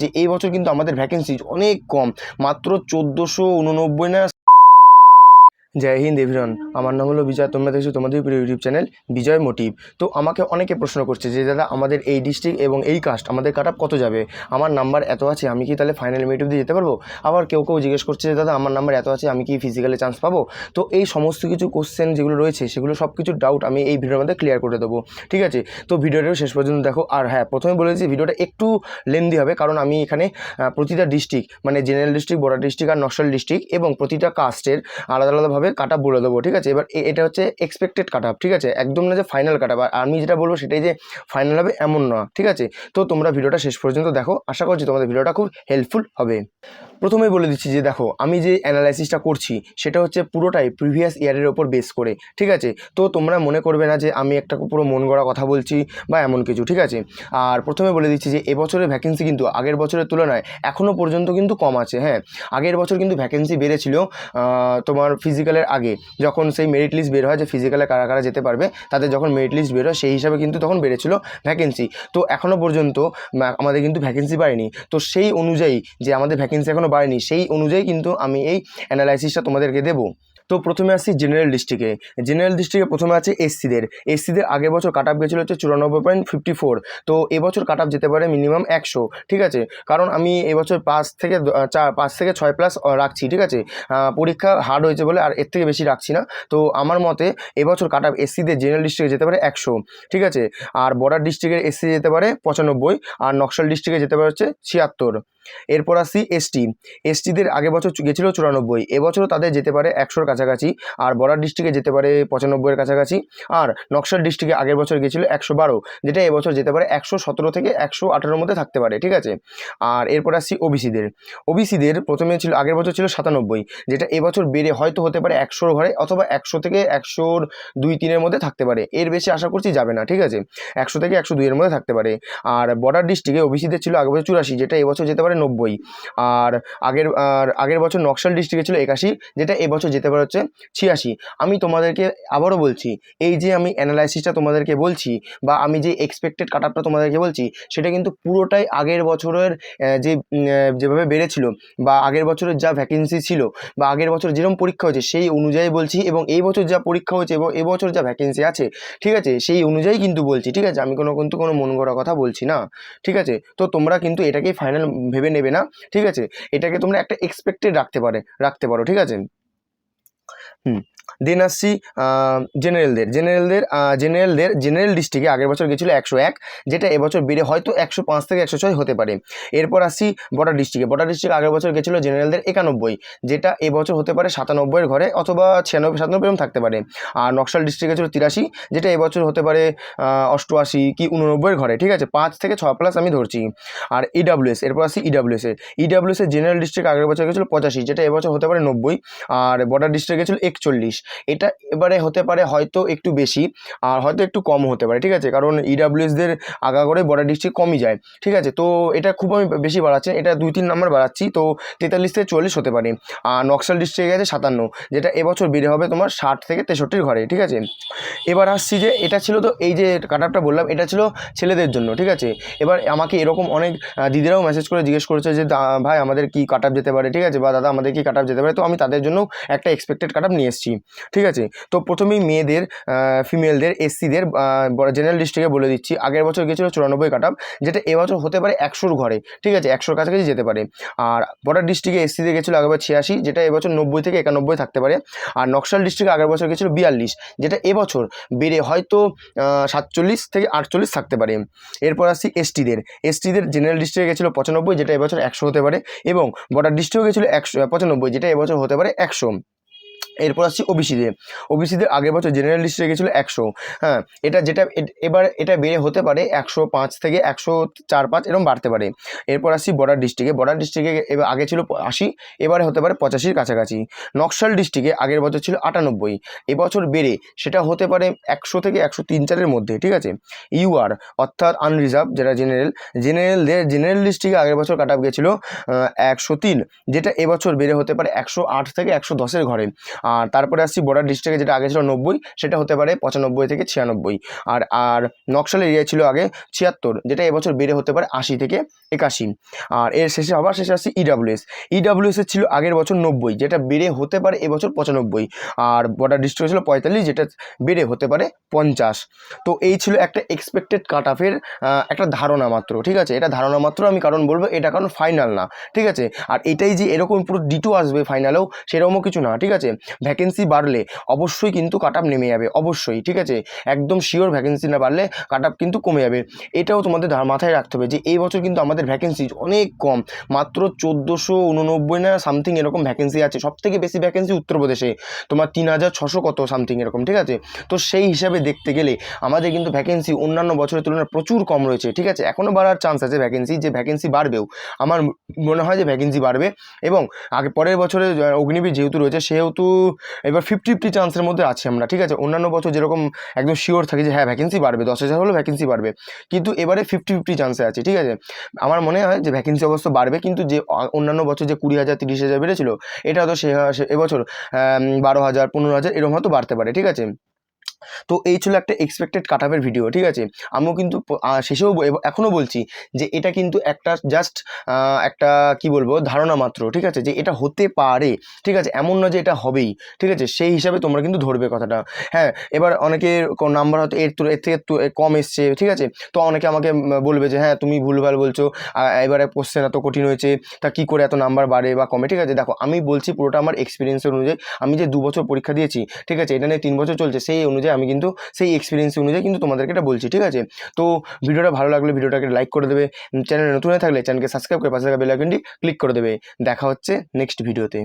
যে এই বছর কিন্তু আমাদের ভ্যাকেন্সি অনেক কম, মাত্র 1489 না। জয় হিন্দ এভরিওয়ান, আমার নাম হলো বিজয়, তোমরা দেখছো তোমাদের প্রিয় ইউটিউব চ্যানেল বিজয় মোটিভ। তো আমাকে অনেকে প্রশ্ন করছে যে দাদা আমাদের এই ডিস্ট্রিক্ট এবং এই কাস্ট আমাদের কাট অফ কত যাবে, আমার নাম্বার এত আছে, আমি কি তাহলে ফাইনাল মেরিট অবধি যেতে পারবো? আবার কেউ জিজ্ঞেস করছে যে দাদা আমার নাম্বার এত আছে, আমি কি ফিজিক্যালে চান্স পাবো? তো এই সমস্ত কিছু কোশ্চেন যেগুলো রয়েছে সেগুলো সব কিছু ডাউট আমি এই ভিডিওর মধ্যে ক্লিয়ার করে দেবো, ঠিক আছে? তো ভিডিওটাও শেষ পর্যন্ত দেখো। আর হ্যাঁ, প্রথমে বলেছি ভিডিওটা একটু লেন্দি হবে, কারণ আমি এখানে প্রতিটা ডিস্ট্রিক্ট মানে জেনারেল ডিস্ট্রিক্ট, বর্ডার ডিস্ট্রিক্ট আর নকশাল ডিস্ট্রিক্ট এবং প্রতিটা কাস্টের আলাদা আলাদাভাবে কাট অফ বলে দেবো, ঠিক আছে? এবার এটা হচ্ছে এক্সপেক্টেড কাট অফ, ঠিক আছে? একদম না যে ফাইনাল কাট অফ, আর আমি যেটা বলবো সেটাই যে ফাইনাল হবে এমন না, ঠিক আছে? তো তোমরা ভিডিওটা শেষ পর্যন্ত দেখো, আশা করছি তোমাদের ভিডিওটা খুব হেল্পফুল হবে। প্রথমেই বলে দিচ্ছি যে দেখো, আমি যে অ্যানালাইসিসটা করছি সেটা হচ্ছে পুরোটাই প্রিভিয়াস ইয়ারের ওপর বেস করে, ঠিক আছে? তো তোমরা মনে করবে না যে আমি একটা পুরো মন গড়া কথা বলছি বা এমন কিছু, ঠিক আছে? আর প্রথমে বলে দিচ্ছি যে এবছরের ভ্যাকেন্সি কিন্তু আগের বছরের তুলনায় এখনও পর্যন্ত কিন্তু কম আছে। হ্যাঁ, আগের বছর কিন্তু ভ্যাকেন্সি বেড়েছিল তোমার ফিজিক্যালের আগে, যখন সেই মেরিট লিস্ট বের হয় যে ফিজিক্যালে কারা কারা যেতে পারবে, তাদের যখন মেরিট লিস্ট বের হয় সেই হিসাবে কিন্তু তখন বেড়েছিল ভ্যাকেন্সি। তো এখনও পর্যন্ত আমাদের কিন্তু ভ্যাকেন্সি বাড়েনি। তো সেই অনুযায়ী যে আমাদের ভ্যাকেন্সি এখনও বাড়েনি, সেই অনুযায়ী কিন্তু আমি এই অ্যানালাইসিসটা তোমাদেরকে দেবো। তো প্রথমে আসছি জেনারেল ডিস্ট্রিক্টে। জেনারেল ডিস্ট্রিক্টে প্রথমে আছে এসসিদের আগের বছর কাট অফ গেছিলো হচ্ছে 94.54। তো এবছর কাট অফ যেতে পারে মিনিমাম 100, ঠিক আছে? কারণ আমি এবছর 5 থেকে 6 প্লাস রাখছি, ঠিক আছে? পরীক্ষা হার্ড হয়েছে বলে আর এর থেকে বেশি রাখছি না। তো আমার মতে এবছর কাট অফ এসসিদের জেনারেল ডিস্ট্রিক্টে যেতে পারে 100, ঠিক আছে? আর বর্ডার ডিস্ট্রিক্টের এসসি যেতে পারে 95, আর নকশাল ডিস্ট্রিক্টে যেতে পারে হচ্ছে 76। এরপর আসি এসটিদের আগের বছর গেছিলো 94, এবছরও তাদের যেতে পারে 100-র কাছাকাছি, আর বর্ডার ডিস্ট্রিক্টে যেতে পারে 95-এর কাছাকাছি, আর নকশাল ডিস্ট্রিক্টে আগের বছর গেছিলো 112, যেটা এবছর যেতে পারে 117 থেকে 118-র মধ্যে থাকতে পারে, ঠিক আছে? আর এরপর আসছি ওবিসিদের প্রথমে ছিল আগের বছর ছিল 97, যেটা এবছর বেড়ে হয়তো হতে পারে 100-র ঘরে, অথবা 100 থেকে 102-3-এর মধ্যে থাকতে পারে, এর বেশি আশা করছি যাবে না, ঠিক আছে? 100 থেকে 102-এর মধ্যে থাকতে পারে। আর বর্ডার ডিস্ট্রিক্টে ওবিসিদের ছিল আগের বছর 84, যেটা এবছর যেতে পারে 90। আর আগের বছর নকশাল ডিস্ট্রিক্টে ছিল 81, যেটা এবছর যেতে পারে হচ্ছে 86। আমি তোমাদেরকে আবারও বলছি, এই যে আমি অ্যানালাইসিসটা তোমাদেরকে বলছি বা আমি যে এক্সপেক্টেড কাট অফটা তোমাদেরকে বলছি, সেটা কিন্তু পুরোটাই আগের বছরের যেভাবে বেড়েছিল বা আগের বছরের যা ভ্যাকেন্সি ছিল বা আগের বছর যেরকম পরীক্ষা হয়েছে সেই অনুযায়ী বলছি, এবং এই বছর যা পরীক্ষা হয়েছে এবং এবছর যা ভ্যাকেন্সি আছে, ঠিক আছে, সেই অনুযায়ী কিন্তু বলছি, ঠিক আছে? আমি কোনো মন গড়া কথা বলছি না, ঠিক আছে? তো তোমরা কিন্তু এটাকেই ফাইনাল ভেবে নেবে না, ঠিক আছে? এটাকে তোমরা একটা এক্সপেক্টেড রাখতে পারো, ঠিক আছে? দেন আসছি জেনারেল ডিস্ট্রিক্টে আগের বছর গেছিলো 101, যেটা এবছর বেড়ে হয়তো 105 থেকে 106 হতে পারে। এরপর আসছি বর্ডার ডিস্ট্রিক্ট আগের বছর গেছিলো জেনারেলদের 91, যেটা এবছর হতে পারে 97-এর ঘরে, অথবা 96, 97 এরকম থাকতে পারে। আর নকশাল ডিস্ট্রিক্টে গেছিলো 83, যেটা এবছর হতে পারে 88 কি 89-এর ঘরে, ঠিক আছে? 5 থেকে 6 প্লাস আমি ধরছি। আর এরপর আসছি ইডাব্লিউএস এর জেনারেল ডিস্ট্রিক্ট আগের বছর গেছিলো 85, যেটা এবছর হতে পারে 90। আর বর্ডার ডিস্ট্রিক্ট গেছিলো 41, এটা এবারে হতে পারে হয়তো একটু বেশি আর হয়তো একটু কম হতে পারে, ঠিক আছে? কারণ ইডাব্লিউএসদের আগাগোড়াই বর্ডার ডিস্ট্রিক্ট কমই যায়, ঠিক আছে? তো এটা খুব আমি বেশি বাড়াচ্ছি, এটা 2-3 নাম্বার বাড়াচ্ছি, তো 43 থেকে 44 হতে পারে। আর নকশাল ডিস্ট্রিক্টে গেছে 57, যেটা এবছর বেড়ে হবে তোমার 60 থেকে 63-র ঘরে, ঠিক আছে? এবার আসছি যে এটা ছিল, তো এই যে কাট অফটা বললাম এটা ছিল ছেলেদের জন্য, ঠিক আছে? এবার আমাকে এরকম অনেক দিদিরাও মেসেজ করে জিজ্ঞেস করেছে যে ভাই আমাদের কি কাট অফ যেতে পারে, ঠিক আছে? বা দাদা আমাদের কি কাট অফ যেতে পারে? তো আমি তাদের জন্য একটা এক্সপেক্টেড কাট অফ নিয়ে এসেছি, ঠিক আছে? তো প্রথমেই ফিমেলদের এসসিদের জেনারেল ডিস্ট্রিক্টে বলে দিচ্ছি, আগের বছর গেছিলো 94 কাট অফ, যেটা এবছর হতে পারে 100-র ঘরে, ঠিক আছে? 100-র কাছাকাছি যেতে পারে। আর বর্ডার ডিস্ট্রিক্টে এসসিদের গেছিলো আগের বছর 86, যেটা এবছর 90 থেকে 91 থাকতে পারে। আর নকশাল ডিস্ট্রিক্টে আগের বছর গেছিলো 42, যেটা এবছর বেড়ে হয়তো 47 থেকে 48 থাকতে পারে। এরপর আসছি এসটিদের জেনারেল ডিস্ট্রিক্টে গেছিলো 95, যেটা এবছর 100 হতে পারে, এবং বর্ডার ডিস্ট্রিক্টে গেছিলো 95, যেটা এবছর হতে পারে 100। এরপর আসছি ওবিসিদের আগের বছর জেনারেল ডিস্ট্রিক্টে গেছিলো 100, হ্যাঁ, এবার এটা বেড়ে হতে পারে 105 থেকে 104-5 এরকম বাড়তে পারে। এরপর আসছি বর্ডার ডিস্ট্রিক্টে এবার আগে ছিল 80, এবারে হতে পারে 85-র কাছাকাছি। নকশাল ডিস্ট্রিক্টে আগের বছর ছিল 98, এবছর বেড়ে সেটা হতে পারে 100 থেকে 103-4-এর মধ্যে, ঠিক আছে? ইউআর অর্থাৎ আনরিজার্ভ, যেটা জেনারেল ডিস্ট্রিক্টে আগের বছর কাট অফ গেছিলো 103, যেটা এবছর বেড়ে হতে পারে 108 থেকে 110-এর ঘরে। আর তারপরে আসছি বর্ডার ডিস্ট্রিক্টে, যেটা আগে ছিল 90, সেটা হতে পারে 95 থেকে 96। আর আর নকশাল এরিয়া ছিল আগে 76, যেটা এবছর বেড়ে হতে পারে 80 থেকে 81। আর এর শেষে আবার শেষে আসছি ইডাব্লিউএস। ইডাব্লিউএসের ছিল আগের বছর 90, যেটা বেড়ে হতে পারে এবছর 95। আর বর্ডার ডিস্ট্রিক্ট ছিল 45, যেটা বেড়ে হতে পারে 50। তো এই ছিল একটা এক্সপেক্টেড কাট অফের একটা ধারণা মাত্র, ঠিক আছে? এটা ধারণা মাত্র, আমি কারণ বলবো এটা কারণ ফাইনাল না, ঠিক আছে? আর এটাই যে এরকম পুরো ডিটো আসবে ফাইনালেও, সেরকমও কিছু না, ঠিক আছে? ভ্যাকেন্সি বাড়লে অবশ্যই কিন্তু কাট অফ নেমে যাবে, অবশ্যই, ঠিক আছে? একদম শিওর ভ্যাকেন্সি না বাড়লে কাট অফ কিন্তু কমে যাবে। এটাও তোমাদের মাথায় রাখতে হবে যে এই বছর কিন্তু আমাদের ভ্যাকেন্সি অনেক কম, মাত্র 1489 না সামথিং এরকম ভ্যাকেন্সি আছে। সবথেকে বেশি ভ্যাকেন্সি উত্তরপ্রদেশে, তোমার 3600 কত সামথিং এরকম, ঠিক আছে? তো সেই হিসাবে দেখতে গেলে আমাদের কিন্তু ভ্যাকেন্সি অন্যান্য বছরের তুলনায় প্রচুর কম রয়েছে, ঠিক আছে? এখনও বাড়ার চান্স আছে ভ্যাকেন্সি, যে ভ্যাকেন্সি বাড়বেও, আমার মনে হয় যে ভ্যাকেন্সি বাড়বে। এবং আগে পরের বছরে অগ্নিবীর যেহেতু রয়েছে, সেহেতু এবার 50-50 চান্সের মধ্যে আছি আমরা, ঠিক আছে? অন্যান্য বছর যেরকম একদম শিওর থাকে যে হ্যাঁ ভ্যাকেন্সি বাড়বে, 10,000 হলেও ভ্যাকেন্সি বাড়বে, কিন্তু এবারে 50-50 চান্সে আছে, ঠিক আছে? আমার মনে হয় যে ভ্যাকেন্সি অবশ্য বাড়বে, কিন্তু যে অন্যান্য বছর যে 20,000 30,000 বেড়েছিল, এটা হয়তো এবছর 12,000 15,000 এরকম হয়তো বাড়তে পারে, ঠিক আছে? তো এই ছিল একটা এক্সপেক্টেড কাট অফের ভিডিও, ঠিক আছে? আমিও কিন্তু শেষেও এখনও বলছি যে এটা কিন্তু একটা জাস্ট একটা কি বলবো ধারণা মাত্র, ঠিক আছে? যে এটা হতে পারে, ঠিক আছে? এমন না যে এটা হবেই, ঠিক আছে? সেই হিসাবে তোমরা কিন্তু ধরবে কথাটা। হ্যাঁ, এবার অনেকের নাম্বার হয়তো এর থেকে কম এসছে, ঠিক আছে? তো অনেকে আমাকে বলবে যে হ্যাঁ তুমি ভুলভাল বলছো, এবারে কোশ্চেন এত কঠিন হয়েছে, তা কী করে এত নাম্বার বাড়ে বা কমে, ঠিক আছে? দেখো, আমি বলছি পুরোটা আমার এক্সপিরিয়েন্সের অনুযায়ী। আমি যে 2 বছর পরীক্ষা দিয়েছি, ঠিক আছে, এটা নিয়ে 3 বছর চলছে, সেই অনুযায়ী আমি কিন্তু সেই এক্সপিরিয়েন্স অনুযায়ী কিন্তু তোমাদেরকে এটা বলছি, ঠিক আছে? তো ভিডিওটা ভালো লাগলে ভিডিওটাকে লাইক করে দেবে, চ্যানেলে নতুন হয়ে থাকলে চ্যানেলকে সাবস্ক্রাইব করে পাশে থাকা বেল আইকনটি ক্লিক করে দেবে। দেখা হচ্ছে নেক্সট ভিডিওতে।